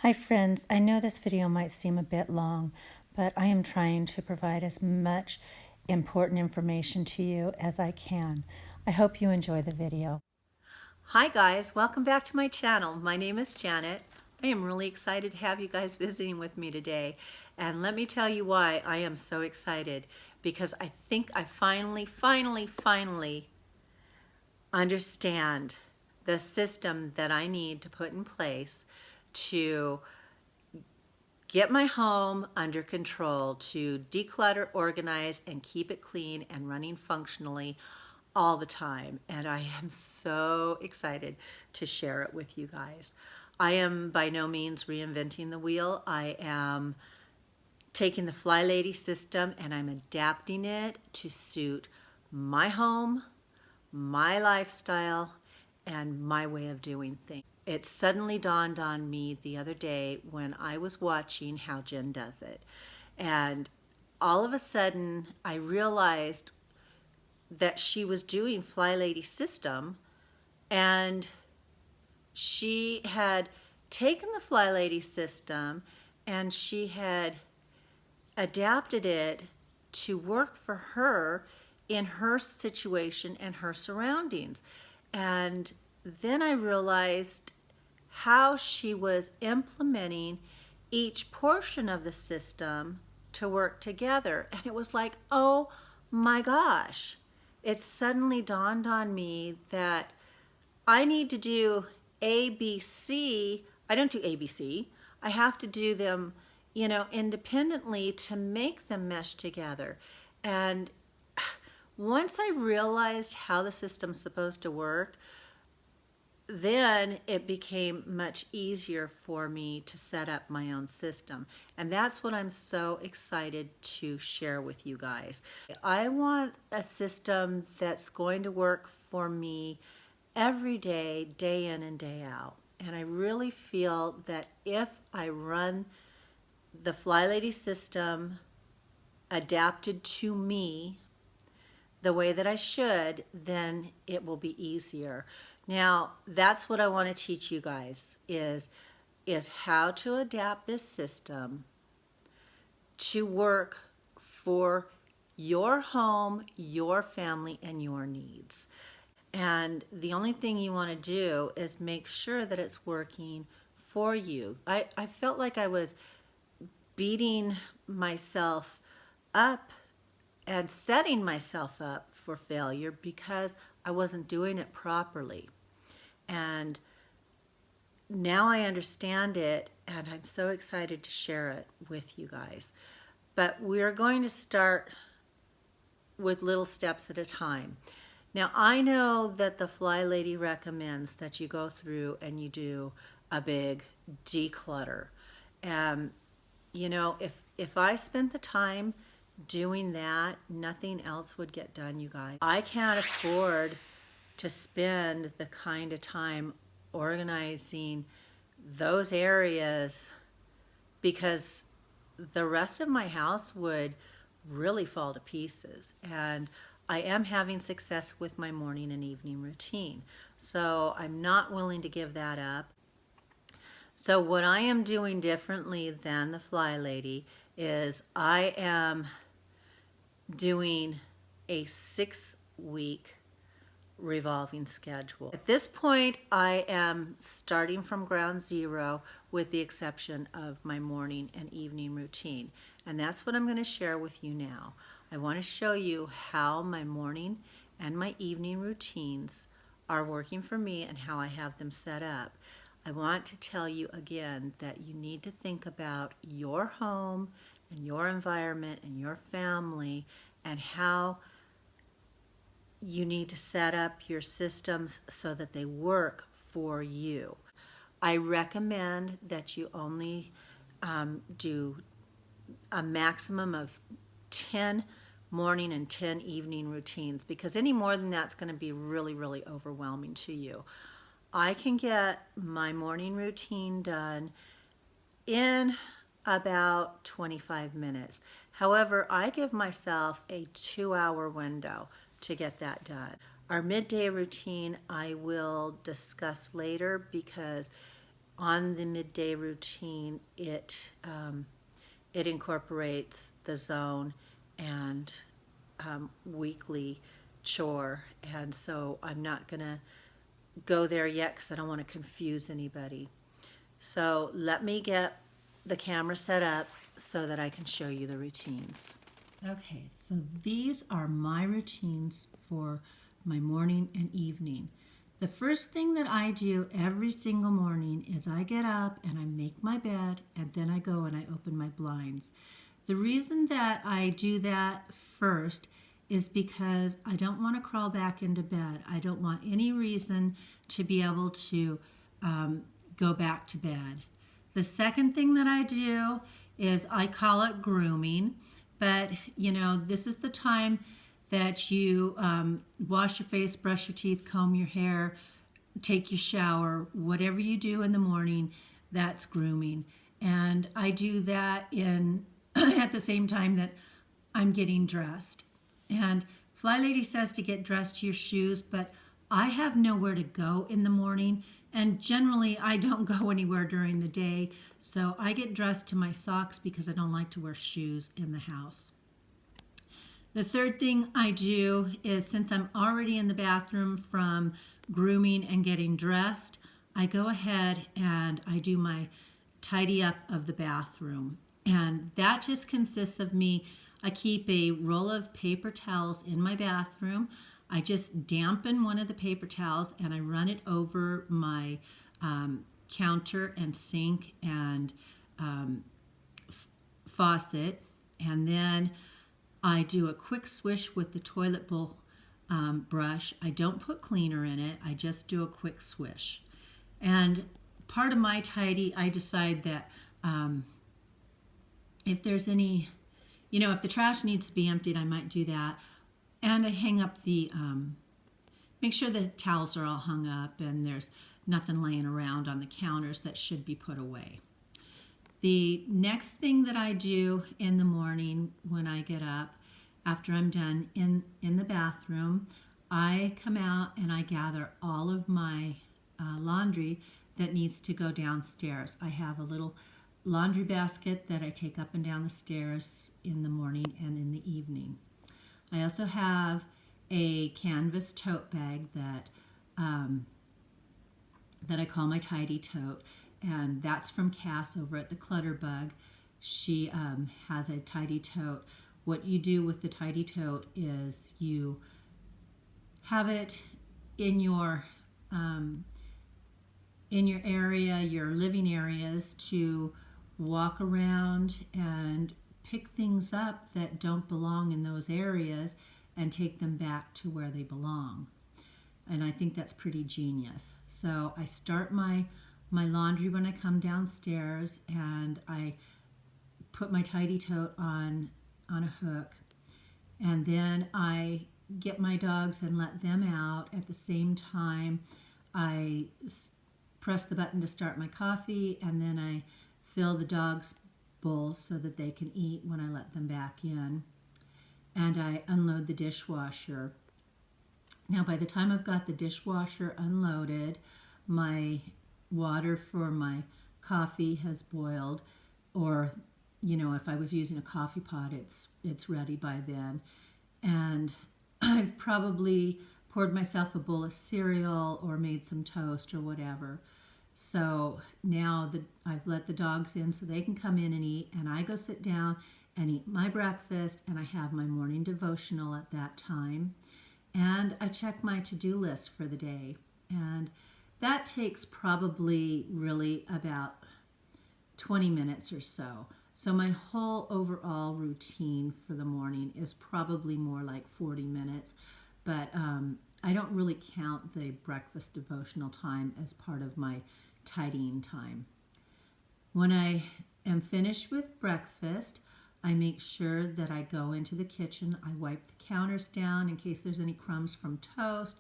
Hi friends, I know this video might seem a bit long, but I am trying to provide as much important information to you as I can. I hope you enjoy the video. Hi guys, welcome back to my channel. My name is Janet. I am really excited to have you guys visiting with me today. And let me tell you why I am so excited. Because I think I finally understand the system that I need to put in place to get my home under control, to declutter, organize, and keep it clean and running functionally all the time. And I am so excited to share it with you guys. I am by no means reinventing the wheel. I am taking the FlyLady system and I'm adapting it to suit my home, my lifestyle, and my way of doing things. It suddenly dawned on me the other day when I was watching how Jen does it. And all of a sudden, I realized that she was doing FlyLady system and she had taken the FlyLady system and she had adapted it to work for her in her situation and her surroundings. And then I realized how she was implementing each portion of the system to work together. And it was like, oh my gosh, it suddenly dawned on me that I need to do ABC. I don't do ABC. I have to do them, independently to make them mesh together. And once I realized how the system's supposed to work, then it became much easier for me to set up my own system. And that's what I'm so excited to share with you guys. I want a system that's going to work for me every day, day in and day out. And I really feel that if I run the FlyLady system adapted to me the way that I should, then it will be easier. Now, that's what I want to teach you guys is how to adapt this system to work for your home, your family, and your needs. And the only thing you want to do is make sure that it's working for you. I felt like I was beating myself up and setting myself up for failure because I wasn't doing it properly. And now I understand it and I'm so excited to share it with you guys. But we're going to start with little steps at a time. Now I know that the FlyLady recommends that you go through and you do a big declutter. And if I spent the time doing that, nothing else would get done, you guys. I can't afford to spend the kind of time organizing those areas because the rest of my house would really fall to pieces. And I am having success with my morning and evening routine. So I'm not willing to give that up. So what I am doing differently than the FlyLady is I am doing a 6-week revolving schedule. At this point, I am starting from ground zero with the exception of my morning and evening routine. And that's what I'm going to share with you now. I want to show you how my morning and my evening routines are working for me and how I have them set up. I want to tell you again that you need to think about your home and your environment and your family and how you need to set up your systems so that they work for you. I recommend that you only do a maximum of 10 morning and 10 evening routines because any more than that's going to be really overwhelming to you. I can get my morning routine done in about 25 minutes. However, I give myself a 2-hour window to get that done. Our midday routine I will discuss later because on the midday routine, it incorporates the zone and weekly chore. And so I'm not going to go there yet because I don't want to confuse anybody. So let me get the camera set up so that I can show you the routines. Okay, so these are my routines for my morning and evening. The first thing that I do every single morning is I get up and I make my bed, and then I go and I open my blinds. The reason that I do that first is because I don't want to crawl back into bed. I don't want any reason to be able to go back to bed. The second thing that I do is I call it grooming, but you know, this is the time that you wash your face, brush your teeth, comb your hair, take your shower, whatever you do in the morning, that's grooming. And I do that in at the same time that I'm getting dressed. And FlyLady says to get dressed to your shoes, but I have nowhere to go in the morning, and generally I don't go anywhere during the day, so I get dressed to my socks because I don't like to wear shoes in the house. The third thing I do is, since I'm already in the bathroom from grooming and getting dressed, I go ahead and I do my tidy up of the bathroom. And that just consists of me, I keep a roll of paper towels in my bathroom. I just dampen one of the paper towels and I run it over my counter and sink and faucet. And then I do a quick swish with the toilet bowl brush. I don't put cleaner in it. I just do a quick swish. And part of my tidy, I decide that if there's any, you know, if the trash needs to be emptied, I might do that. And I hang up the, make sure the towels are all hung up and there's nothing laying around on the counters that should be put away. The next thing that I do in the morning when I get up, after I'm done in the bathroom, I come out and I gather all of my laundry that needs to go downstairs. I have a little laundry basket that I take up and down the stairs in the morning and in the evening. I also have a canvas tote bag that I call my tidy tote, and that's from Cass over at the ClutterBug. She has a tidy tote. What you do with the tidy tote is you have it in your area, your living areas, to walk around and pick things up that don't belong in those areas and take them back to where they belong. And I think that's pretty genius. So I start my laundry when I come downstairs, and I put my tidy tote on a hook, and then I get my dogs and let them out. At the same time, I press the button to start my coffee, and then I fill the dogs' bowls so that they can eat when I let them back in. And I unload the dishwasher. Now, by the time I've got the dishwasher unloaded, my water for my coffee has boiled, or you know, if I was using a coffee pot, it's ready by then. And I've probably poured myself a bowl of cereal or made some toast or whatever. So now I've let the dogs in so they can come in and eat, and I go sit down and eat my breakfast, and I have my morning devotional at that time. And I check my to-do list for the day. And that takes probably really about 20 minutes or so. So my whole overall routine for the morning is probably more like 40 minutes. But I don't really count the breakfast devotional time as part of my tidying time. When I am finished with breakfast, I make sure that I go into the kitchen. I wipe the counters down in case there's any crumbs from toast.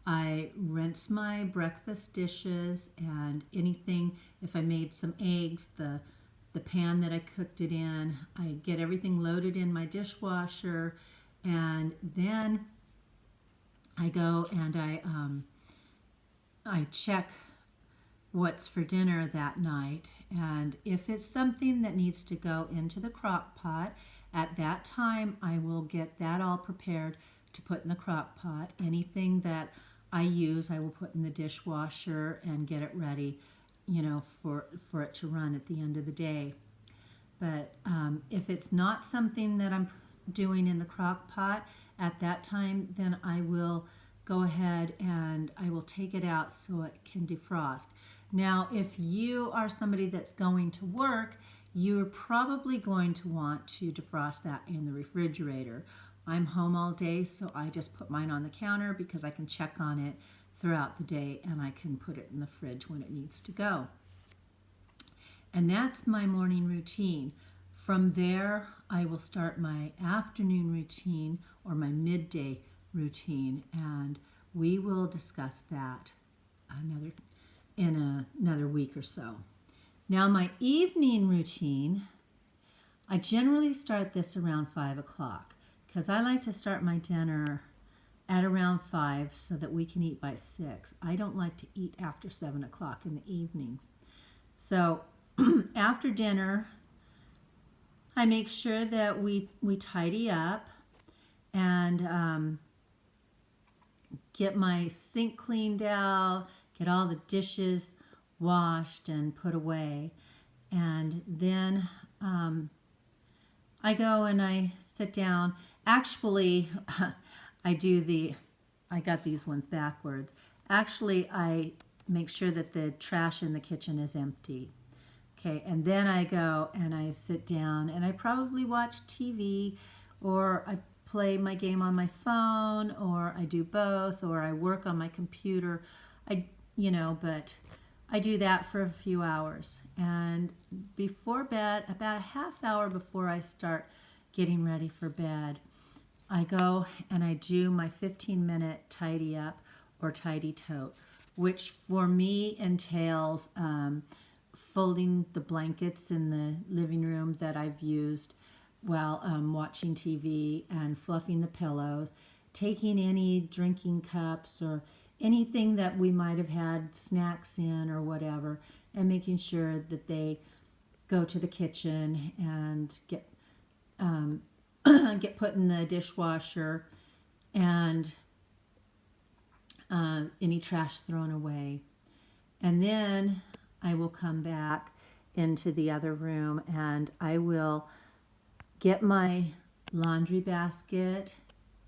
I rinse my breakfast dishes and anything, if I made some eggs, the pan that I cooked it in, I get everything loaded in my dishwasher, and then I go and I check what's for dinner that night. And if it's something that needs to go into the crock pot, at that time I will get that all prepared to put in the crock pot. Anything that I use, I will put in the dishwasher and get it ready, for it to run at the end of the day. But if it's not something that I'm doing in the crock pot at that time, then I will go ahead and I will take it out so it can defrost. Now, if you are somebody that's going to work, you're probably going to want to defrost that in the refrigerator. I'm home all day, so I just put mine on the counter because I can check on it throughout the day and I can put it in the fridge when it needs to go. And that's my morning routine. From there, I will start my afternoon routine or my midday routine, and we will discuss that in another week or so. Now, my evening routine, I generally start this around 5 o'clock because I like to start my dinner at around 5 so that we can eat by 6. I don't like to eat after 7 o'clock in the evening. So after dinner, I make sure that we tidy up and get my sink cleaned out, get all the dishes washed and put away. And then I go and I sit down. Actually, I got these ones backwards. Actually, I make sure that the trash in the kitchen is empty. Okay, and then I go and I sit down and I probably watch TV, or I play my game on my phone, or I do both, or I work on my computer. But I do that for a few hours. And before bed, about a half hour before I start getting ready for bed, I go and I do my 15-minute tidy up or tidy tote, which for me entails folding the blankets in the living room that I've used while watching TV and fluffing the pillows, taking any drinking cups or anything that we might have had snacks in or whatever, and making sure that they go to the kitchen and get put in the dishwasher, and any trash thrown away. And then I will come back into the other room and I will get my laundry basket.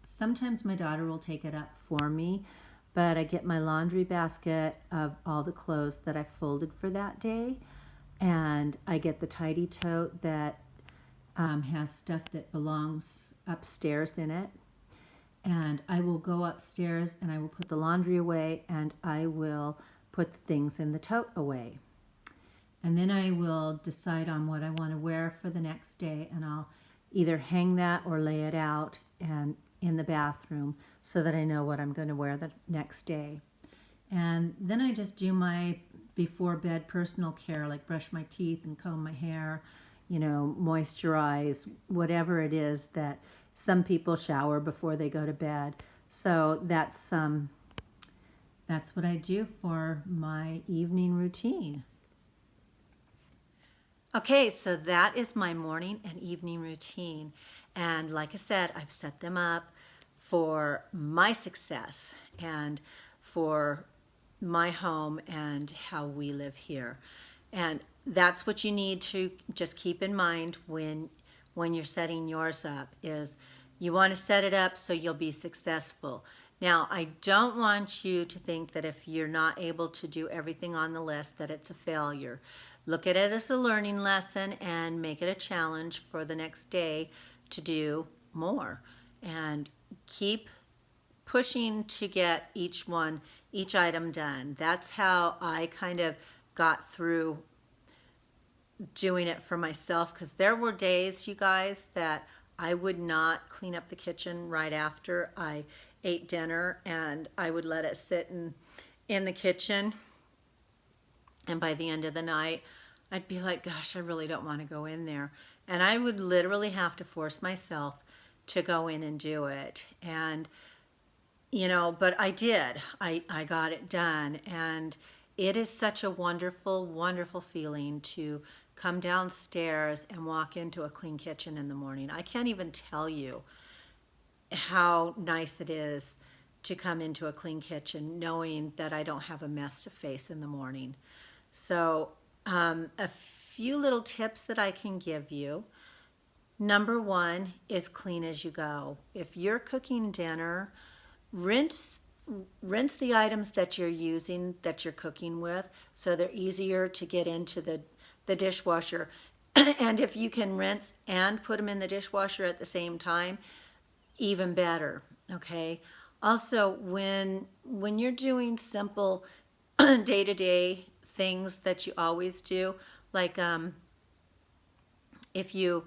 Sometimes my daughter will take it up for me, but I get my laundry basket of all the clothes that I folded for that day, and I get the tidy tote that has stuff that belongs upstairs in it. And I will go upstairs and I will put the laundry away and I will put the things in the tote away. And then I will decide on what I want to wear for the next day, and I'll either hang that or lay it out and in the bathroom so that I know what I'm going to wear the next day. And then I just do my before bed personal care, like brush my teeth and comb my hair, moisturize, whatever it is that some people shower before they go to bed. So that's what I do for my evening routine. Okay, so that is my morning and evening routine. And like I said, I've set them up for my success and for my home and how we live here. And that's what you need to just keep in mind when you're setting yours up, is you want to set it up so you'll be successful. Now, I don't want you to think that if you're not able to do everything on the list that it's a failure. Look at it as a learning lesson and make it a challenge for the next day to do more. And keep pushing to get each item done. That's how I kind of got through doing it for myself, because there were days, you guys, that I would not clean up the kitchen right after I ate dinner, and I would let it sit in the kitchen. And by the end of the night, I'd be like, gosh, I really don't want to go in there. And I would literally have to force myself to go in and do it. And, but I did. I got it done. And it is such a wonderful, wonderful feeling to come downstairs and walk into a clean kitchen in the morning. I can't even tell you how nice it is to come into a clean kitchen knowing that I don't have a mess to face in the morning. So, a few little tips that I can give you. Number one is clean as you go. If you're cooking dinner, rinse rinse the items that you're using, that you're cooking with, so they're easier to get into the dishwasher. And if you can rinse and put them in the dishwasher at the same time, even better. Okay. Also, when you're doing simple day-to-day things that you always do, like if you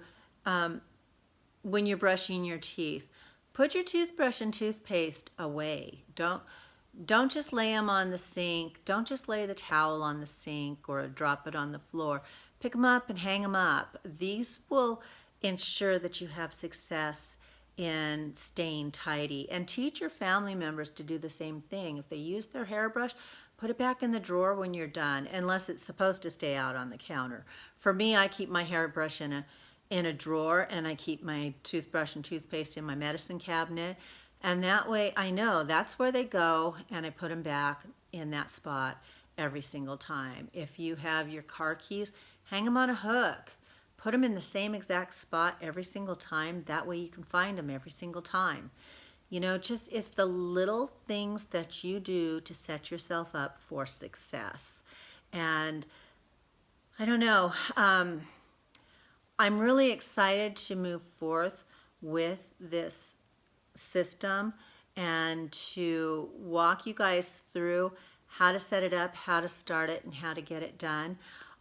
when you're brushing your teeth, put your toothbrush and toothpaste away. Don't just lay them on the sink. Don't just lay the towel on the sink or drop it on the floor. Pick them up and hang them up. These will ensure that you have success in staying tidy. And teach your family members to do the same thing. If they use their hairbrush, put it back in the drawer when you're done, unless it's supposed to stay out on the counter. For me, I keep my hairbrush in a drawer, and I keep my toothbrush and toothpaste in my medicine cabinet. And that way I know that's where they go, and I put them back in that spot every single time. If you have your car keys, hang them on a hook. Put them in the same exact spot every single time. That way you can find them every single time. You know, just it's the little things that you do to set yourself up for success. And I don't know, I'm really excited to move forth with this system and to walk you guys through how to set it up, how to start it, and how to get it done.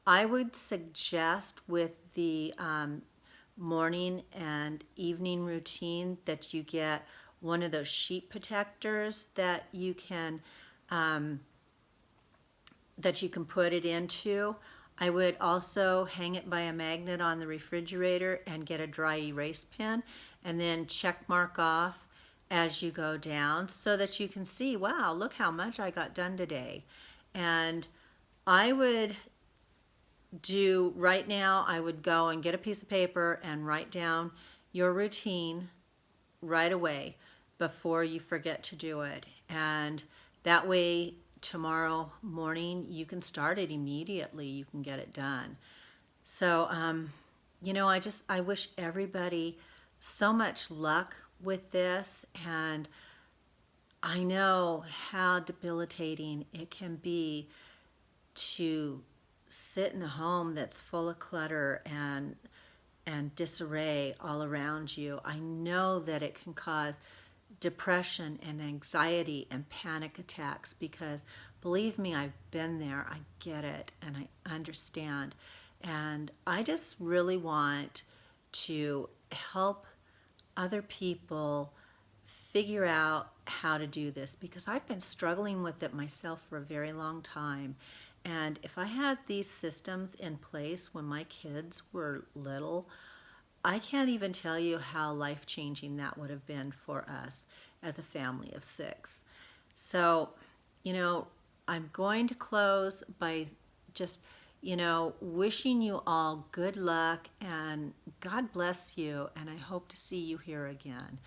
I would suggest with the morning and evening routine that you get one of those sheet protectors that you can put it into. I would also hang it by a magnet on the refrigerator and get a dry erase pen and then check mark off as you go down so that you can see, wow, look how much I got done today. And I would do right now, I would go and get a piece of paper and write down your routine right away before you forget to do it. And that way tomorrow morning you can start it immediately. You can get it done. So, you know, I wish everybody so much luck with this. And I know how debilitating it can be to sit in a home that's full of clutter and disarray all around you. I know that it can cause depression and anxiety and panic attacks because, believe me, I've been there. I get it and I understand. And I just really want to help other people figure out how to do this because I've been struggling with it myself for a very long time. And if I had these systems in place when my kids were little, I can't even tell you how life-changing that would have been for us as a family of 6. So, you know, I'm going to close by just, you know, wishing you all good luck and God bless you, and I hope to see you here again.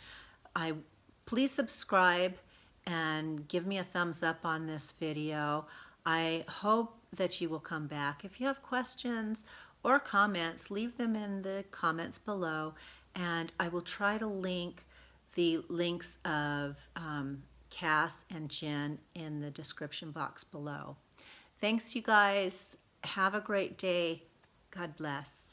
Please subscribe and give me a thumbs up on this video. I hope that you will come back. If you have questions or comments, leave them in the comments below, and I will try to link the links of Cass and Jen in the description box below. Thanks, you guys. Have a great day. God bless.